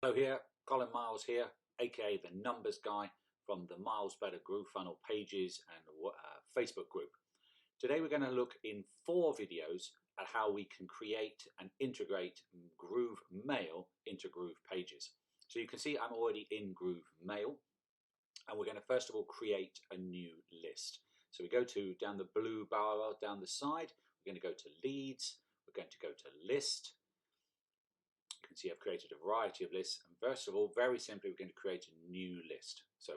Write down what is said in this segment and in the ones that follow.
Hello here, Colin Miles here, aka the Numbers Guy from the Miles Better Groove Funnel pages and Facebook group. Today we're going to look in 4 videos at how we can create and integrate Groove Mail into Groove pages. So you can see I'm already in Groove Mail, and we're going to first of all create a new list. So we go to down the blue bar down the side, we're going to go to Leads, we're going to go to List. You can see I've created a variety of lists, and first of all, very simply, we're going to create a new list. So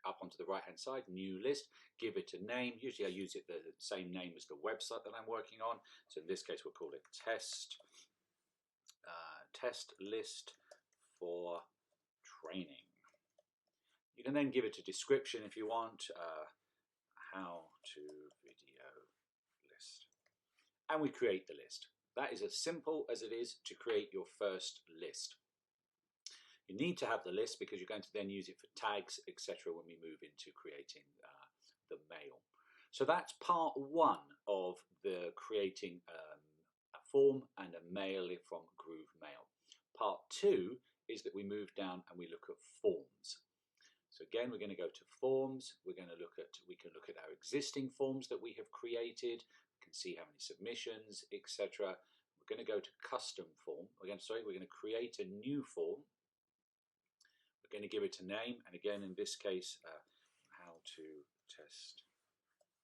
up onto the right hand side, new list, give it a name. Usually I use it the same name as the website that I'm working on. So in this case we'll call it test list for training. You can then give it a description if you want, how to video list, and we create the list. That is as simple as it is to create your first list. You need to have the list because you're going to then use it for tags, etc. when we move into creating the mail. So that's part 1 of the creating a form and a mail from Groove Mail. Part 2 is that we move down and we look at forms. So again, we're going to go to forms. We can look at our existing forms that we have created. We can see how many submissions, etc. We're going to go to custom form. We're going to create a new form. We're going to give it a name, and again, in this case, how to test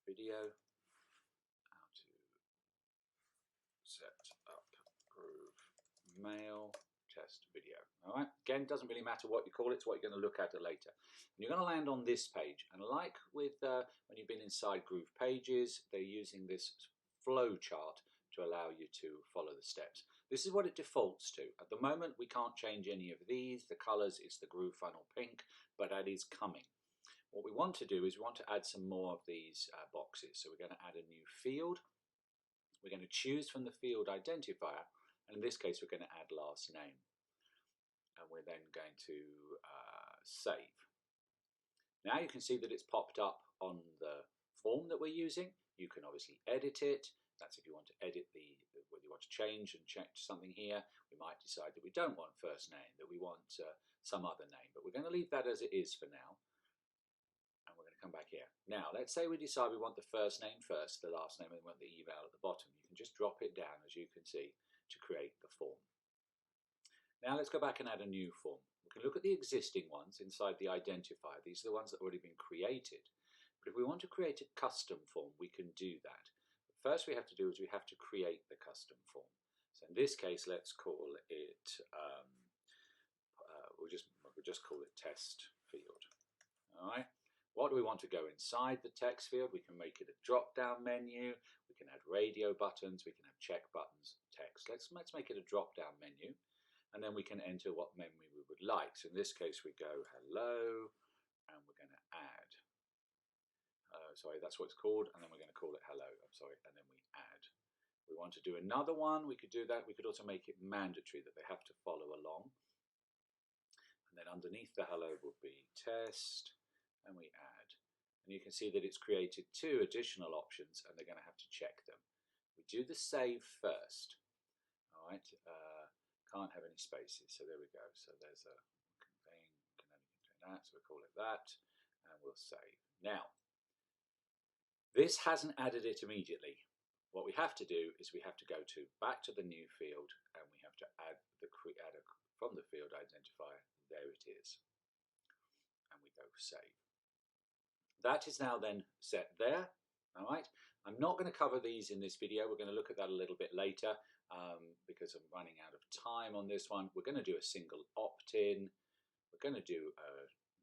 video, how to set up Groove Mail test video. All right, again, doesn't really matter what you call it, it's what you're going to look at it later. And you're going to land on this page, and like with when you've been inside Groove pages, they're using this flow chart to allow you to follow the steps. This is what it defaults to. At the moment, we can't change any of these. The colors is the Groove Funnel pink, but that is coming. What we want to do is we want to add some more of these boxes. So we're going to add a new field. We're going to choose from the field identifier, and in this case, we're going to add last name. And we're then going to save. Now you can see that it's popped up on the form that we're using. You can obviously edit it. That's if you want to edit whether you want to change and check something here. We might decide that we don't want first name, that we want some other name, but we're going to leave that as it is for now. And we're going to come back here. Now, let's say we decide we want the first name first, the last name, and we want the email at the bottom. You can just drop it down, as you can see, to create the form. Now let's go back and add a new form. We can look at the existing ones inside the identifier. These are the ones that have already been created. But if we want to create a custom form, we can do that. First we have to do is we have to create the custom form. So in this case, let's call it, we'll just call it test field. All right. What do we want to go inside the text field? We can make it a drop-down menu. We can add radio buttons. We can have check buttons, text. Let's make it a drop-down menu, and then we can enter what memory we would like. So in this case, we go hello, and we're going to add. Sorry, that's what it's called, and then we're going to call it hello. I'm sorry, and then we add. We want to do another one, we could do that. We could also make it mandatory that they have to follow along. And then underneath the hello would be test, and we add. And you can see that it's created 2 additional options, and they're going to have to check them. We do the save first. All right, can't have any spaces, so there we go. So there's a thing, can only contain that, so we'll call it that, and we'll save. Now, this hasn't added it immediately. What we have to do is we have to go back to the new field, and we have to add from the field identifier. There it is, and we go save. That is now then set there. All right. I'm not going to cover these in this video. We're going to look at that a little bit later because I'm running out of time on this one. We're going to do a single opt-in. We're going to do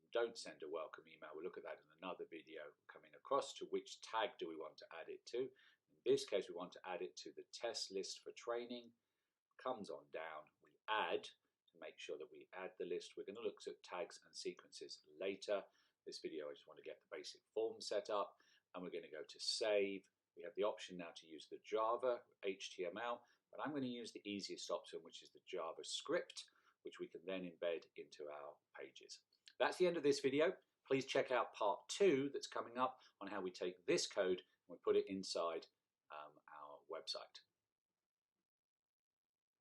don't send a welcome email. We'll look at that in another video coming across to which tag do we want to add it to. In this case, we want to add it to the test list for training. Comes on down, we add to make sure that we add the list. We're going to look at tags and sequences later. This video, I just want to get the basic form set up, and we're going to go to save. We have the option now to use the Java HTML, but I'm going to use the easiest option, which is the JavaScript, which we can then embed into our pages. That's the end of this video. Please check out part 2 that's coming up on how we take this code and we put it inside our website.